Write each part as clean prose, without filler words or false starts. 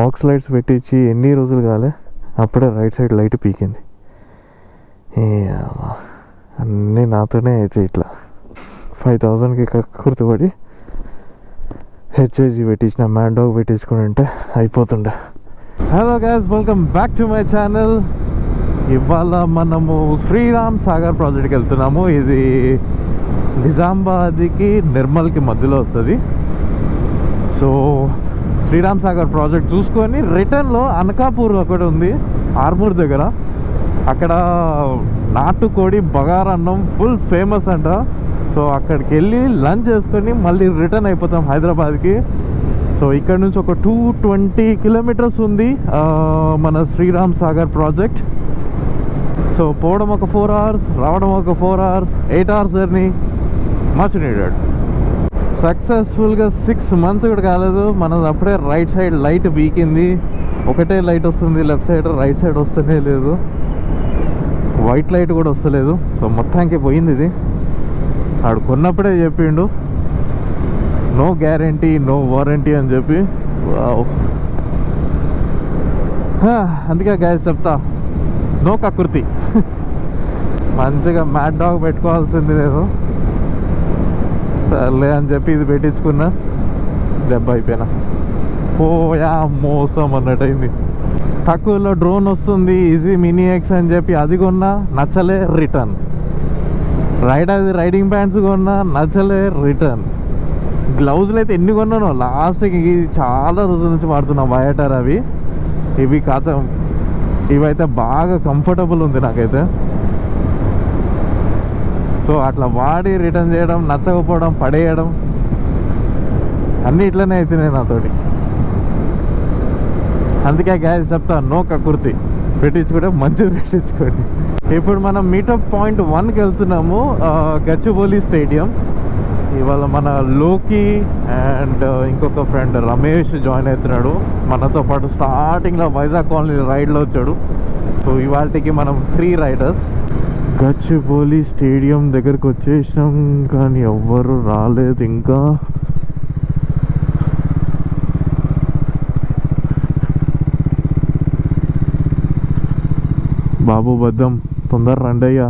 Aux lights పెట్టించి ఎన్ని రోజులు కాలే అప్పుడే రైట్ సైడ్ లైట్ పీకింది. అన్నీ నాతోనే అయితే ఇట్లా 5000కి కుర్తుపడి హెచ్ఐజీ పెట్టించిన మ్యాడ్ డాగ్ పెట్టించుకుని ఉంటే అయిపోతుండే. Hello guys, welcome back to my channel. ఇవాళ మనము శ్రీరామ్ సాగర్ ప్రాజెక్ట్కి వెళ్తున్నాము. ఇది నిజామాబాద్కి నిర్మల్కి మధ్యలో వస్తుంది. సో శ్రీరామ్ సాగర్ ప్రాజెక్ట్ చూసుకొని రిటర్న్లో అనకాపూర్ ఒకటి ఉంది ఆర్మూర్ దగ్గర. అక్కడ నాటుకోడి బగారన్నం ఫుల్ ఫేమస్ అంట. సో అక్కడికి వెళ్ళి లంచ్ చేసుకొని మళ్ళీ రిటర్న్ అయిపోతాం హైదరాబాద్కి. సో ఇక్కడ నుంచి ఒక 220 కిలోమీటర్స్ ఉంది మన శ్రీరామ్ సాగర్ ప్రాజెక్ట్. సో పోవడం ఒక 4 hours, రావడం ఒక 4 hours, 8 hours journey, much needed. సక్సెస్ఫుల్గా 6 months కూడా కాలేదు. మనది అప్పుడే రైట్ సైడ్ లైట్ పీకింది. ఒకటే లైట్ వస్తుంది లెఫ్ట్ సైడ్, రైట్ సైడ్ వస్తూనే లేదు. వైట్ లైట్ కూడా వస్తలేదు. సో మొత్తానికి పోయింది ఇది. ఆడు కొన్నప్పుడే చెప్పిండు నో గ్యారంటీ నో వారంటీ అని చెప్పి. అందుకే గ్యాస్ చెప్తా, నో కకృతి. మంచిగా మ్యాడ్ డాగ్ పెట్టుకోవాల్సింది లేదు, సర్లే అని చెప్పి ఇది పెట్టించుకున్నా. దెబ్బ అయిపోయినా, పోయా మోసం అన్నట్టయింది. తక్కువలో డ్రోన్ వస్తుంది ఈజీ మినీ ఎక్స్ అని చెప్పి అది కొన్నా నచ్చలే, రిటర్న్. రైడింగ్ ప్యాంట్స్ కొన్నా నచ్చలే, రిటర్న్. గ్లౌజులు అయితే ఎన్ని కొన్నానో లాస్ట్కి చాలా రోజుల నుంచి వాడుతున్నా బయటర్ అవి. ఇవి ఇవైతే బాగా కంఫర్టబుల్ ఉంది నాకైతే. సో అట్లా వాడి రిటర్న్ చేయడం, నచ్చకపోవడం, పడేయడం అన్నీ ఇట్లనే అవుతున్నాయి నాతోటి. అందుకే గ్యాస్ చెప్తా, నో కకృతి. పెట్టించుకుంటే మంచిది పెట్టించుకోండి. ఇప్పుడు మనం మీటప్ పాయింట్ 1కి వెళ్తున్నాము, గచ్చిబౌలి స్టేడియం. ఇవాళ మన లోకి అండ్ ఇంకొక ఫ్రెండ్ రమేష్ జాయిన్ అవుతున్నాడు మనతో పాటు. స్టార్టింగ్లో వైజాగ్ కాలనీ రైడ్లో వచ్చాడు. సో ఇవాళకి మనం 3 రైడర్స్. గచ్చిబౌలి స్టేడియం దగ్గరకు వచ్చేసినాం కానీ ఎవ్వరు రాలేదు ఇంకా. బాబు బద్దం తొందర రండి అయ్యా,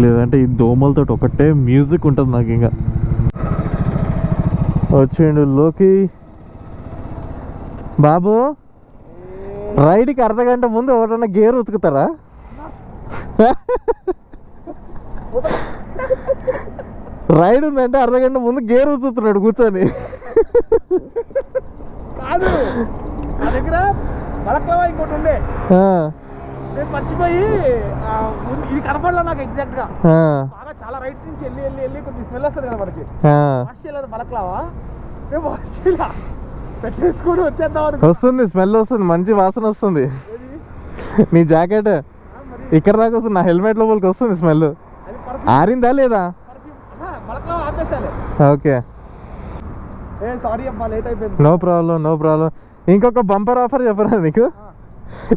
లేదంటే ఈ దోమలతో ఒకటే మ్యూజిక్ ఉంటుంది నాకు. ఇంకా వచ్చిండు లోకి. బాబు రైడ్కి అర్ధగంట ముందు ఎవరన్నా గేర్ ఉతుకుతారా? రైడ్ ఉందంటే అర్ధగంట ముందు గేర్ ఉతుకుతున్నాడు కూర్చొని. మర్చిపోయి ఇది కనపడలే నాకు ఎగ్జాక్ట్ గా. బాగా చాలా రైట్స్ నుంచి వెళ్ళి కొద్ది స్మెల్ వస్తుంది కదా మనకి. వాష్ చేయలేదు బలక్లావా, మేము వాష్ చేయాల పెట్టేసుకొని వచ్చేద్దాం. వస్తుంది స్మెల్ వస్తుంది, మంచి వాసన వస్తుంది. నీ జాకెట్ ఇక్కడ దాకా వస్తుంది, నా హెల్మెట్ లోపలికి వస్తుంది స్మెల్. ఆరిందా లేదా? బలక్లావా ఆపేసాలే. ఓకే, సారీ అమ్మా, లేట్ అయిపోయింది. No problem. ఇంకొక బంపర్ ఆఫర్ చెప్పరా నీకు?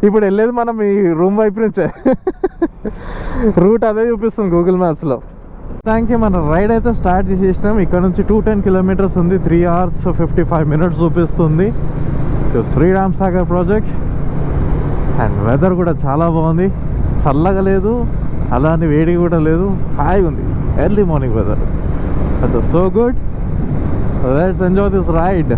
ఇప్పుడు వెళ్ళేది మనం ఈ రూమ్ వైపు నుంచే. రూట్ అదే చూపిస్తుంది గూగుల్ మ్యాప్స్లో. దానికి మన రైడ్ అయితే స్టార్ట్ చేసేసినాం. ఇక్కడ నుంచి 210 కిలోమీటర్స్ ఉంది, 3 hours 55 minutes చూపిస్తుంది. Sriram Sagar project. And weather కూడా చాలా బాగుంది, చల్లగా లేదు, అలానే వేడి కూడా లేదు, హాయిగా ఉంది. Early morning weather. That's so good. Let's enjoy this ride.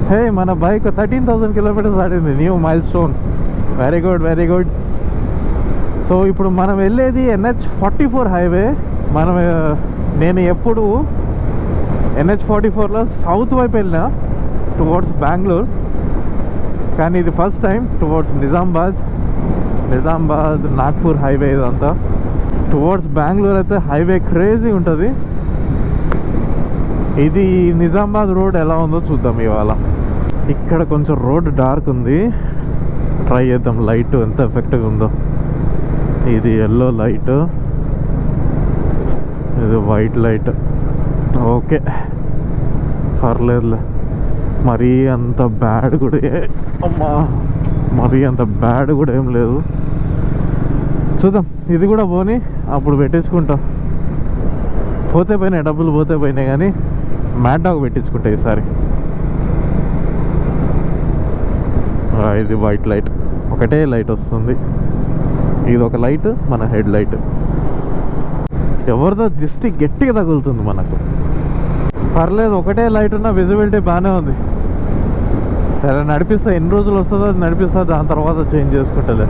Hey, మన బైక్ 13,000 kilometers ఆడింది, new milestone. Very good. So ఇప్పుడు మనం వెళ్ళేది NH44 హైవే. నేను ఎప్పుడు NH44లో సౌత్ వైపు వెళ్ళినా టువర్డ్స్ బెంగళూరు, కానీ ఇది first time towards Nizamabad Nagpur highway. ఇదంతా టువర్డ్స్ బెంగళూరు అయితే హైవే క్రేజీ ఉంటుంది. ఇది నిజామాబాద్ రోడ్ ఎలా ఉందో చూద్దాం ఇవాళ. ఇక్కడ కొంచెం రోడ్ డార్క్ ఉంది, ట్రై చేద్దాం లైట్ ఎంత ఎఫెక్ట్గా ఉందో. ఇది ఎల్లో లైట్, ఇది వైట్ లైట్. ఓకే, పర్లేదులే. మరీ అంత బ్యాడ్ కూడా ఏం లేదు. చూద్దాం, ఇది కూడా పోని అప్పుడు పెట్టించుకుంటాం. పోతే పోయినాయి, డబ్బులు పోతే పోయినాయి, కానీ మ్యాట్ డాగ్ పెట్టించుకుంటా ఈసారి. ఇది వైట్ లైట్, ఒకటే లైట్ వస్తుంది. ఇది ఒక లైట్, మన హెడ్ లైట్. ఎవరిదో దిష్టి గట్టిగా తగులుతుంది మనకు. పర్లేదు, ఒకటే లైట్ ఉన్న విజిబిలిటీ బాగానే ఉంది. సరే నడిపిస్తా, ఎన్ని రోజులు వస్తుందో అది నడిపిస్తా, దాని తర్వాత చేంజ్ చేసుకుంటలే.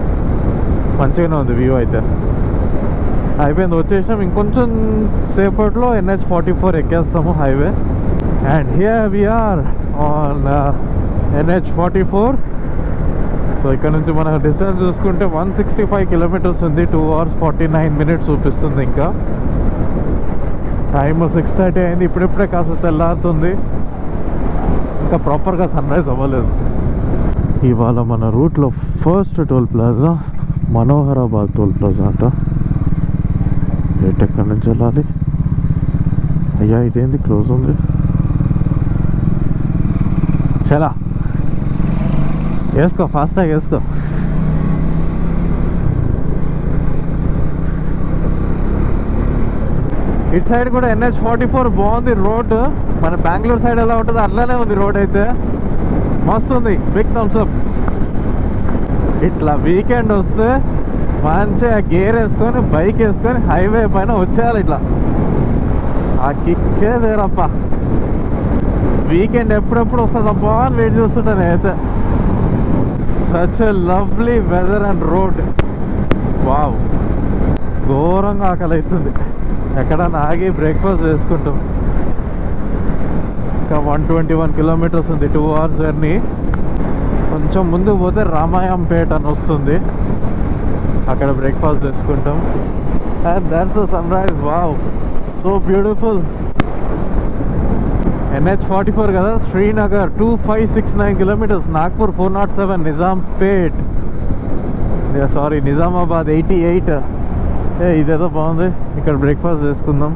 మంచిగానే ఉంది వ్యూ అయితే. అయిపోయింది, వచ్చేసినాం. ఇంకొంచెం సేపట్లో NH44 ఎక్కేస్తాము highway. And here we are on NH44. So ఇక్కడ నుంచి మన డిస్టెన్స్ చూసుకుంటే 165 కిలోమీటర్స్ ఉంది. 2 hours 49 minutes చూపిస్తుంది. ఇంకా టైమ్ 6:30 అయింది. ఇప్పుడిప్పుడే కాస్త తెల్లారుతుంది, ఇంకా ప్రాపర్గా సన్ రైజ్ అవ్వలేదు. ఇవాళ మన రూట్లో first toll plaza Manoharabad toll plaza అంట. ఎక్కడి నుంచి వెళ్ళాలి? అయ్యా ఇదేంది క్లోజ్ ఉంది. చలా వేసుకో, ఫాస్ట్గా వేసుకో. ఇటు సైడ్ కూడా NH44 బాగుంది రోడ్. మన బెంగళూరు సైడ్ ఎలా ఉంటుందో అట్లానే ఉంది రోడ్ అయితే. మస్తు ఉంది, బిగ్ థమ్స్ అప్. ఇట్లా వీకెండ్ వస్తే మంచిగా గేర్ వేసుకొని బైక్ వేసుకొని హైవే పైన వచ్చేయాలి. ఇట్లా ఆ కిక్కే వేరప్ప. వీకెండ్ ఎప్పుడెప్పుడు వస్తుందబ్బా అని వెయిట్ చేస్తుంటా నేనైతే. Such a lovely weather and road. Wow, ఘోరంగా ఆకలి అవుతుంది. ఎక్కడన్నా ఆగి బ్రేక్ఫాస్ట్ చేసుకుంటాం. ఇంకా 121 కిలోమీటర్స్ ఉంది, 2 hours జర్నీ. కొంచెం ముందుకు పోతే రామాయంపేట అని వస్తుంది, అక్కడ బ్రేక్ఫాస్ట్ చేసుకుంటాం. And that's the sunrise. Wow, so beautiful. NH44 కదా, శ్రీనగర్ 2569 కిలోమీటర్స్, నాగ్పూర్ 407, నిజాంపేట్ సారీ నిజామాబాద్ 88. ఇదేదో బాగుంది, ఇక్కడ బ్రేక్ఫాస్ట్ చేసుకుందాం.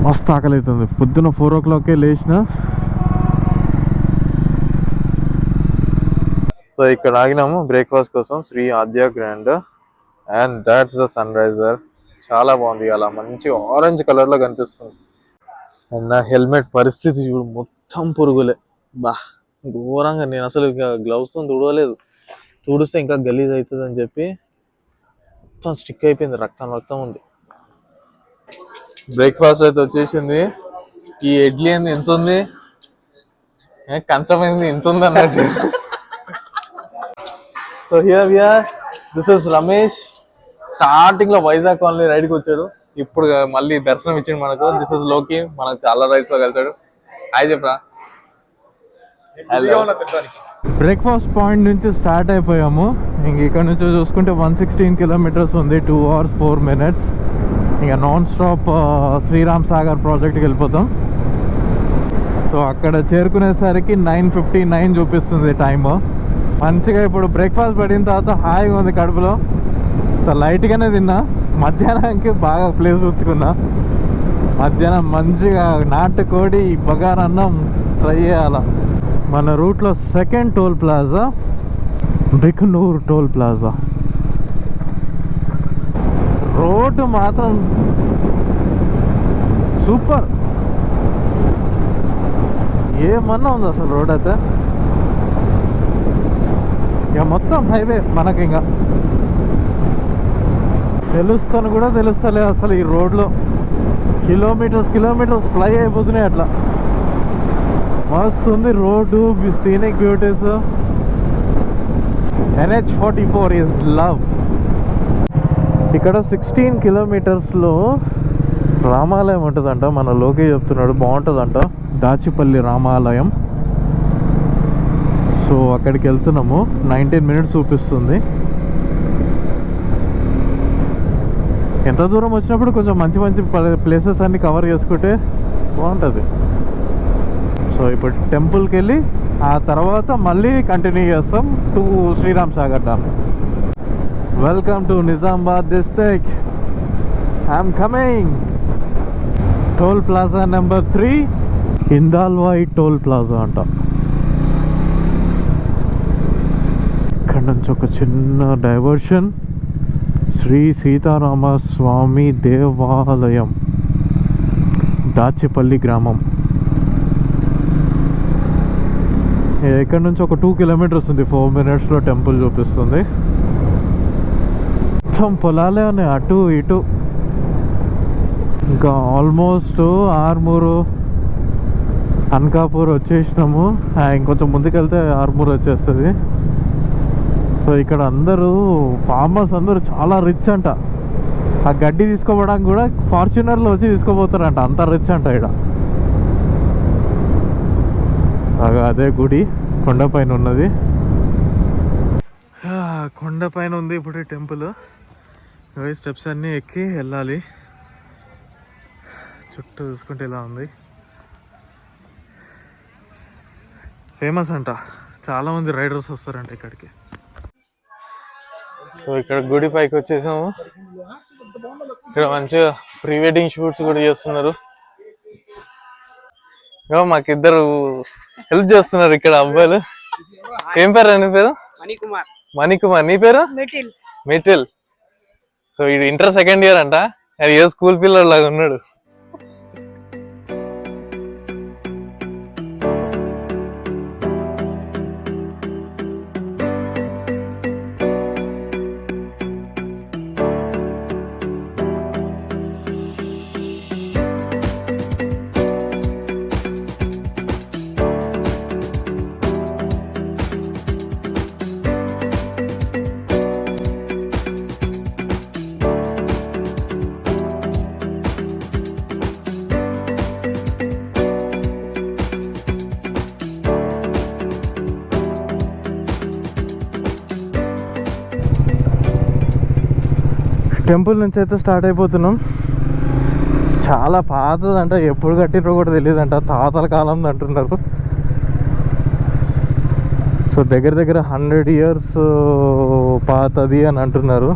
మస్తు ఆకలి అవుతుంది. పొద్దున 4 o'clockకే లేచిన. సో ఇక్కడ ఆగినాము బ్రేక్ఫాస్ట్ కోసం, Sri Adya grand. And that's the sun riser. చాలా బాగుంది, అలా మంచి ఆరెంజ్ కలర్లో కనిపిస్తుంది. అండ్ నా హెల్మెట్ పరిస్థితి చూడు, మొత్తం పురుగులే. బా ఘోరంగా. నేను అసలు ఇక గ్లౌస్తో తుడవలేదు, తుడిస్తే ఇంకా గలీజ్ అవుతుంది అని చెప్పి మొత్తం స్టిక్ అయిపోయింది, రక్తం రక్తం ఉంది. బ్రేక్ఫాస్ట్ అయితే వచ్చేసింది. ఈ ఇడ్లీ ఏంది ఎంత ఉంది, కంచమైంది ఇంత ఉంది అన్నట్టు. So here we are. This is Ramesh. Starting లో వైజాగ్ కాలనీ రైడ్కి వచ్చాడు, ఇప్పుడు మళ్ళీ దర్శనం ఇచ్చిండు మనకు. దిస్ ఇస్ లోకి, మనకు చాలా రైడ్స్ లో కలిసాడు. హాయ్ చెప్పరా. బ్రేక్ఫాస్ట్ పాయింట్ నుంచి స్టార్ట్ అయిపోయాము. ఇంక ఇక్కడ నుంచి చూసుకుంటే 116 కిలోమీటర్స్ ఉంది, 2 hours 4 minutes. ఇంకా నాన్ స్టాప్ శ్రీరామ్ సాగర్ ప్రాజెక్ట్కి వెళ్ళిపోతాం. సో అక్కడ చేరుకునేసరికి 9:59 చూపిస్తుంది టైము. మంచిగా ఇప్పుడు బ్రేక్ఫాస్ట్ పడిన తర్వాత హాయిగా ఉంది కడుపులో. సో లైట్గానే తిన్నా. మధ్యాహ్నానికి బాగా ప్లేస్ ఉంచుకున్నా. మధ్యాహ్నం మంచిగా నాటుకోడి బగారన్నం ట్రై చేయాల. మన రూట్లో second toll plaza Bikanur toll plaza. Road మాత్రం సూపర్, ఏమన్నా ఉంది అసలు రోడ్ అయితే. ఇక మొత్తం హైవే మనకి, ఇంకా తెలుస్తాను కూడా తెలుస్తలే అసలు. ఈ రోడ్లో కిలోమీటర్స్ ఫ్లై అయిపోతున్నాయి అట్లా. మస్తు ఉంది road, scenic beauties. NH44 is love. ఇక్కడ 16 కిలోమీటర్స్లో రామాలయం ఉంటుందంట. మన లోకే చెప్తున్నాడు, బాగుంటుందంట. దాచిపల్లి రామాలయం. సో అక్కడికి వెళ్తున్నాము. 19 minutes చూపిస్తుంది. ఎంత దూరం వచ్చినప్పుడు కొంచెం మంచి మంచి ప్లేసెస్ అన్ని కవర్ చేసుకుంటే బాగుంటుంది. సో ఇప్పుడు టెంపుల్కి వెళ్ళి ఆ తర్వాత మళ్ళీ కంటిన్యూ చేస్తాం to Sriram Sagar dam. Welcome to Nizamabad district. I'm coming. Toll plaza number 3 Indalwai toll plaza అంట. ఇక్కడ నుంచి ఒక చిన్న డైవర్షన్, శ్రీ సీతారామ స్వామి దేవాలయం, దాచిపల్లి గ్రామం. ఇక్కడ నుంచి ఒక 2 కిలోమీటర్స్ ఉంది. 4 minutesలో టెంపుల్ చూపిస్తుంది. మొత్తం పొలాలే ఉన్నాయి అటు ఇటు. ఇంకా ఆల్మోస్ట్ ఆర్మూరు, అనకాపూర్ వచ్చేసినాము. ఇంకొంచెం ముందుకెళ్తే ఆర్మూర్ వచ్చేస్తుంది. సో ఇక్కడ అందరూ ఫార్మర్స్ అందరూ చాలా రిచ్ అంట. ఆ గడ్డి తీసుకోవడానికి కూడా ఫార్చునర్లో వచ్చి తీసుకోపోతారంట, అంత రిచ్ అంట ఇక్కడ. అదే గుడి కొండపైన ఉన్నది. కొండపైన ఉంది ఇప్పుడు టెంపుల్. స్టెప్స్ అన్నీ ఎక్కి వెళ్ళాలి. చుట్టూ చూసుకుంటే ఇలా ఉంది. ఫేమస్ అంట, చాలామంది రైడర్స్ వస్తారంట ఇక్కడికి. సో ఇక్కడ గుడి పైకి వచ్చేసాము. ఇక్కడ మంచిగా ప్రీ వెడ్డింగ్ షూట్స్ కూడా చేస్తున్నారు. మాకిద్దరు హెల్ప్ చేస్తున్నారు ఇక్కడ అబ్బాయిలు. ఏం పేరు నీ పేరు? మణికుమార్. నీ పేరు? మిటిల్. సో ఇది ఇంటర్ 2nd year అంట. అది ఏ స్కూల్ పిల్లడు లాగా ఉన్నాడు. టెంపుల్ నుంచి అయితే స్టార్ట్ అయిపోతున్నాం. చాలా పాతదంట, ఎప్పుడు కట్టిరో కూడా తెలియదంట, తాతల కాలం అంటున్నారు. సో దగ్గర దగ్గర 100 years పాతది అని అంటున్నారు.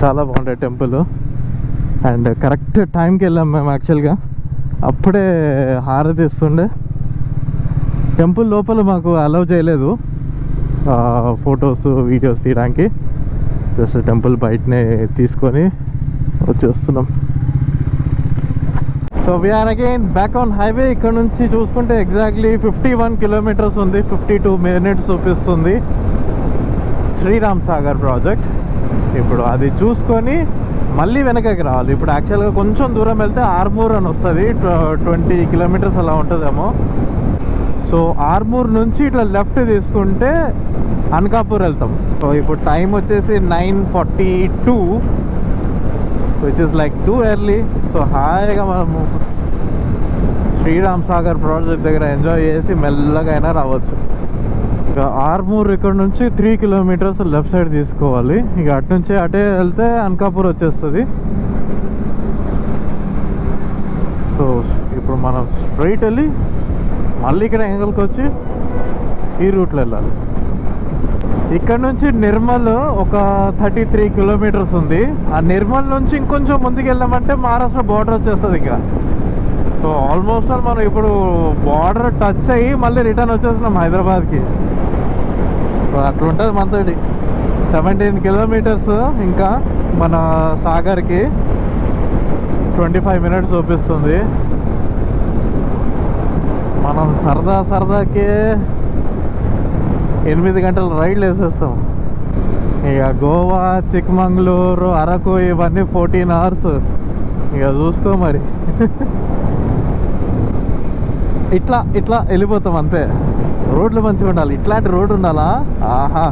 చాలా బాగుంటాయి టెంపుల్. అండ్ కరెక్ట్ టైంకి వెళ్ళాం మేము. యాక్చువల్గా అప్పుడే హారతి ఇస్తుండే. టెంపుల్ లోపల మాకు అలౌ చేయలేదు ఫొటోస్ వీడియోస్ తీయడానికి. జస్ట్ టెంపుల్ బయటనే తీసుకొని వచ్చేస్తున్నాం. So we're again back on highway. ఇక్కడ నుంచి చూసుకుంటే ఎగ్జాక్ట్లీ 51 kilometers ఉంది. 52 minutes చూపిస్తుంది శ్రీరామ్ సాగర్ ప్రాజెక్ట్. ఇప్పుడు అది చూసుకొని మళ్ళీ వెనకకి రావాలి. ఇప్పుడు యాక్చువల్గా కొంచెం దూరం వెళ్తే ఆర్మూర్ అని వస్తుంది. 20 kilometers అలా ఉంటుందేమో. సో ఆర్మూర్ నుంచి ఇట్లా లెఫ్ట్ తీసుకుంటే అనకాపూర్ వెళ్తాం. సో ఇప్పుడు టైం వచ్చేసి 9:42, which is like too early. So హాయిగా మనము శ్రీరామ్ సాగర్ ప్రాజెక్ట్ దగ్గర ఎంజాయ్ చేసి మెల్లగా అయినా రావచ్చు. ఇక ఆర్మూర్ ఇక్కడ నుంచి 3 kilometers లెఫ్ట్ సైడ్ తీసుకోవాలి. ఇక అటు నుంచి అటే వెళ్తే అనకాపూర్ వచ్చేస్తుంది. సో ఇప్పుడు మనం స్ట్రైట్ వెళ్ళి మళ్ళీ ఇక్కడ ఎంగల్కి వచ్చి ఈ రూట్లో వెళ్ళాలి. ఇక్కడ నుంచి నిర్మల్ ఒక 33 kilometers ఉంది. ఆ నిర్మల్ నుంచి ఇంకొంచెం ముందుకు వెళ్ళామంటే మహారాష్ట్ర బార్డర్ వచ్చేస్తుంది ఇక. సో ఆల్మోస్ట్ మనం ఇప్పుడు బార్డర్ టచ్ అయ్యి మళ్ళీ రిటర్న్ వచ్చేస్తున్నాం హైదరాబాద్కి. అట్లుంటుంది మనతోటి. 17 kilometers ఇంకా మన సాగర్కి 25 minutes చూపిస్తుంది. మనం సరదాకే 8 గంటలు రైడ్లు వేసేస్తాం. ఇక గోవా, చిక్మంగళూరు, అరకు ఇవన్నీ 14 hours. ఇక చూసుకో మరి. ఇట్లా వెళ్ళిపోతాం అంతే. రోడ్లు మంచిగా ఉండాలి. ఇట్లాంటి రోడ్డు ఉండాలా, ఆహా.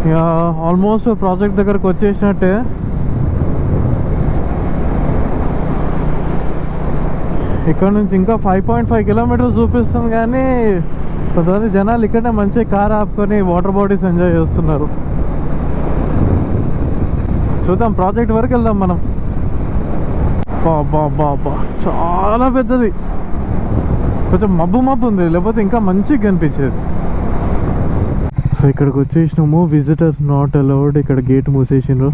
ఇక ఆల్మోస్ట్ ప్రాజెక్ట్ దగ్గరకు వచ్చేసినట్టే. ఇక్కడ నుంచి ఇంకా 5.5 kilometers చూపిస్తుంది. కానీ కొంతమంది జనాలు ఇక్కడనే మంచిగా కార్ ఆపుకొని వాటర్ బాడీస్ ఎంజాయ్ చేస్తున్నారు. చూద్దాం, ప్రాజెక్ట్ వరకు వెళ్దాం మనం. బాబా చాలా పెద్దది. కొంచెం మబ్బు ఉంది, లేకపోతే ఇంకా మంచిగా కనిపించేది. సో ఇక్కడికి వచ్చేసినాము. Visitors not allowed. ఇక్కడ గేట్ మూసేసిండ్రు.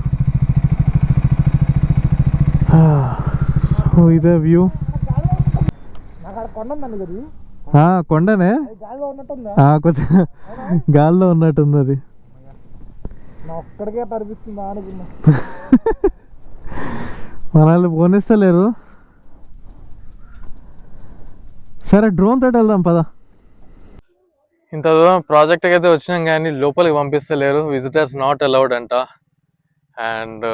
సో ఇదే వ్యూ. కొండ ఉందండి కదా, కొండనే గాలిలో ఉన్నట్టుందా? కొంచెం గాల్లో ఉన్నట్టుంది అది. నా ఒక్కడికే కనిపిస్తుందా అనుకున్నా. మనల్ని పోనిస్తలేరు. సరే డ్రోన్ తోటి వెళ్దాం పద. ఇంత దూరం ప్రాజెక్ట్కి అయితే వచ్చినాం కానీ లోపలికి పంపిస్తలేరు, విజిటర్స్ నాట్ అలౌడ్ అంట. అండ్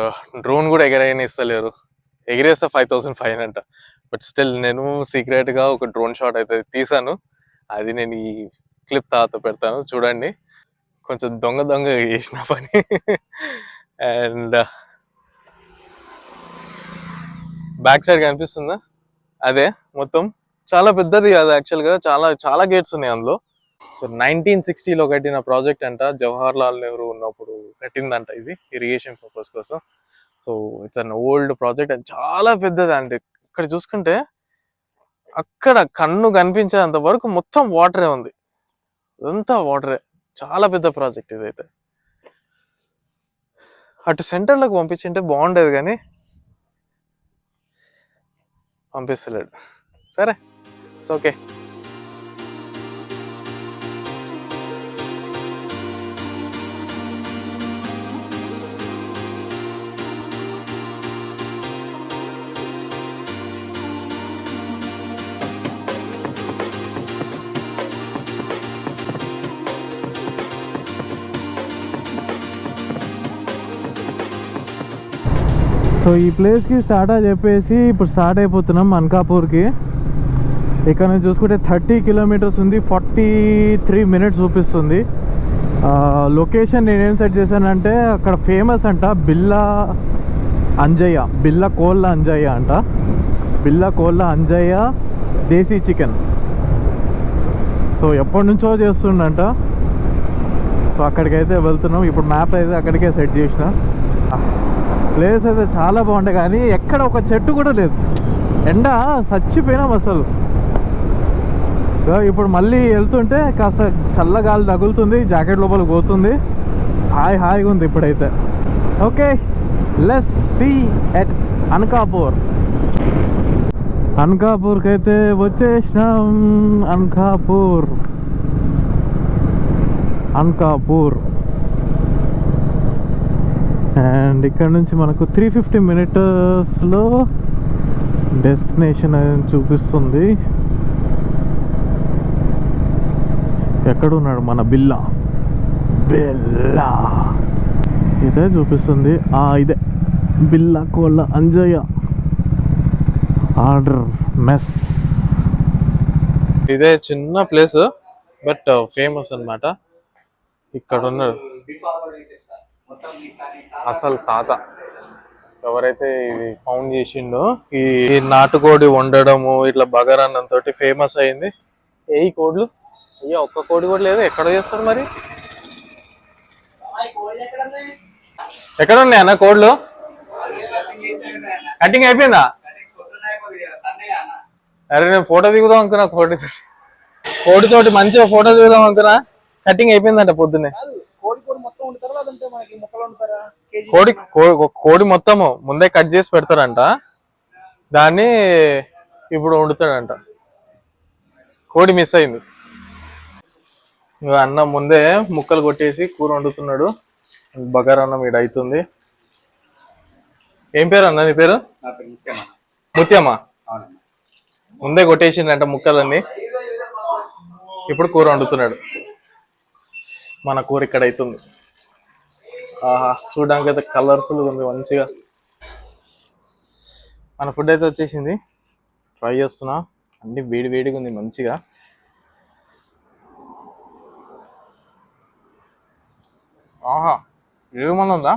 డ్రోన్ కూడా ఎగరేయనిస్తలేరు. ఎగిరేస్తే 5,500 అంట. బట్ స్టిల్ నేను సీక్రెట్గా ఒక డ్రోన్ షాట్ అయితే తీసాను. అది నేను ఈ క్లిప్ తర్వాత పెడతాను చూడండి. కొంచెం దొంగ చేసిన పని. అండ్ బ్యాక్ సైడ్ కనిపిస్తుందా, అదే మొత్తం చాలా పెద్దది కాదు యాక్చువల్గా, చాలా గేట్స్ ఉన్నాయి అందులో. సో 1960లో కట్టిన ప్రాజెక్ట్ అంట. జవహర్ లాల్ నెహ్రూ ఉన్నప్పుడు కట్టిందంట ఇది ఇరిగేషన్ పర్పస్ కోసం. So it's an old project and చాలా పెద్దది అండి. ఇక్కడ చూసుకుంటే అక్కడ కన్ను కనిపించేంత వరకు మొత్తం వాటరే ఉంది, ఇదంతా వాటరే. చాలా పెద్ద ప్రాజెక్ట్ ఇదైతే. అటు సెంటర్లోకి పంపించింటే బాగుండేది కానీ పంపిస్తలేడు. సరే, ఇట్స్ ఓకే. సో ఈ ప్లేస్కి స్టార్ట్ అని చెప్పేసి ఇప్పుడు స్టార్ట్ అయిపోతున్నాం అనకాపూర్కి. ఇక్కడ నుంచి చూసుకుంటే 30 కిలోమీటర్స్ ఉంది, 43 మినిట్స్ చూపిస్తుంది. లొకేషన్ నేనేం సెట్ చేశానంటే అక్కడ ఫేమస్ అంట బిల్లా కోళ్ళ అంజయ్య అంట. బిల్లా కోళ్ళ అంజయ్య దేశీ చికెన్. సో ఎప్పటి నుంచో చేస్తుండంట. సో అక్కడికైతే వెళ్తున్నాం ఇప్పుడు. మ్యాప్ అయితే అక్కడికే సెట్ చేసిన. ప్లేస్ అయితే చాలా బాగుంటాయి కానీ ఎక్కడ ఒక చెట్టు కూడా లేదు. ఎండ చచ్చిపోయినాం అసలు. ఇప్పుడు మళ్ళీ వెళ్తుంటే కాస్త చల్లగాలి తగులుతుంది, జాకెట్ లోపలికి పోతుంది, హాయిగా ఉంది ఇప్పుడైతే. Okay, let's see at Anakapur. అనకాపూర్కి అయితే వచ్చేసినాం. అనకాపూర్ అండ్ ఇక్కడ నుంచి మనకు 350 మినిట్స్లో డెస్టినేషన్ అని చూపిస్తుంది. ఎక్కడున్నాడు మన బిల్లా ఇదే చూపిస్తుంది. ఇదే బిల్లా కోళ్ళ అంజయ్య ఆర్డర్ మెస్. ఇదే చిన్న ప్లేస్ బట్ ఫేమస్ అన్నమాట. ఇక్కడ ఉన్నారు అసలు తాత, ఎవరైతే ఇది ఫౌండ్ చేసిండో ఈ నాటుకోడి వండడము ఇట్లా బగారన్నంతో ఫేమస్ అయింది. ఏ కోడ్లు అయ్యా, ఒక్క కోడి కూడా లేదు. ఎక్కడ చేస్తారు మరి? ఎక్కడ ఉన్నాయి అన్న కోడ్లు? కటింగ్ అయిపోయిందా? అరే నేను ఫోటో దిగుదాం అనుకున్నా, కోడితోటి మంచిగా ఫోటో దిగుదాం అనుకున్నా. కటింగ్ అయిపోయిందంట పొద్దున్నే. కోడి మొత్తము ముందే కట్ చేసి పెడతారంట, దాన్ని ఇప్పుడు వండుతాడంట. కోడి మిస్ అయింది. అన్న ముందే ముక్కలు కొట్టేసి కూర వండుతున్నాడు. బగారన్నం ఈడ అవుతుంది. ఏం పేరు అన్న నీ పేరు? ముత్యమ్మ. ముందే కొట్టేసిండంట ముక్కలన్నీ, ఇప్పుడు కూర వండుతున్నాడు. మన కూర ఇక్కడ అవుతుంది. చూడడానికి అయితే కలర్ఫుల్గా ఉంది మంచిగా. మన ఫుడ్ అయితే వచ్చేసింది, ట్రై చేస్తున్నా. అన్ని వేడిగా ఉంది మంచిగా. ఏమన్నా ఉందా?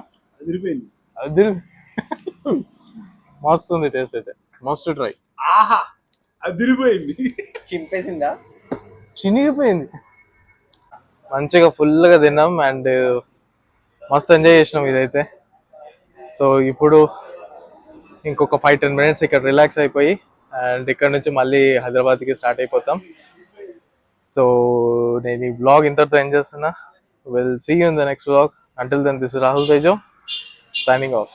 అది మస్తు ఉంది టేస్ట్ అయితే. మస్తు ట్రై. అదిరిపోయింది. చినిగిపోయింది. మంచిగా ఫుల్గా తిన్నాం అండ్ మస్తు ఎంజాయ్ చేసినాం ఇదైతే. సో ఇప్పుడు ఇంకొక 5-10 మినిట్స్ ఇక్కడ రిలాక్స్ అయిపోయి అండ్ ఇక్కడ నుంచి మళ్ళీ హైదరాబాద్కి స్టార్ట్ అయిపోతాం. సో నేను ఈ బ్లాగ్ ఇంతటితో ఎండ్ చేస్తున్నా. We'll see you in the next vlog. Until then, this is Rahul Tejo signing off.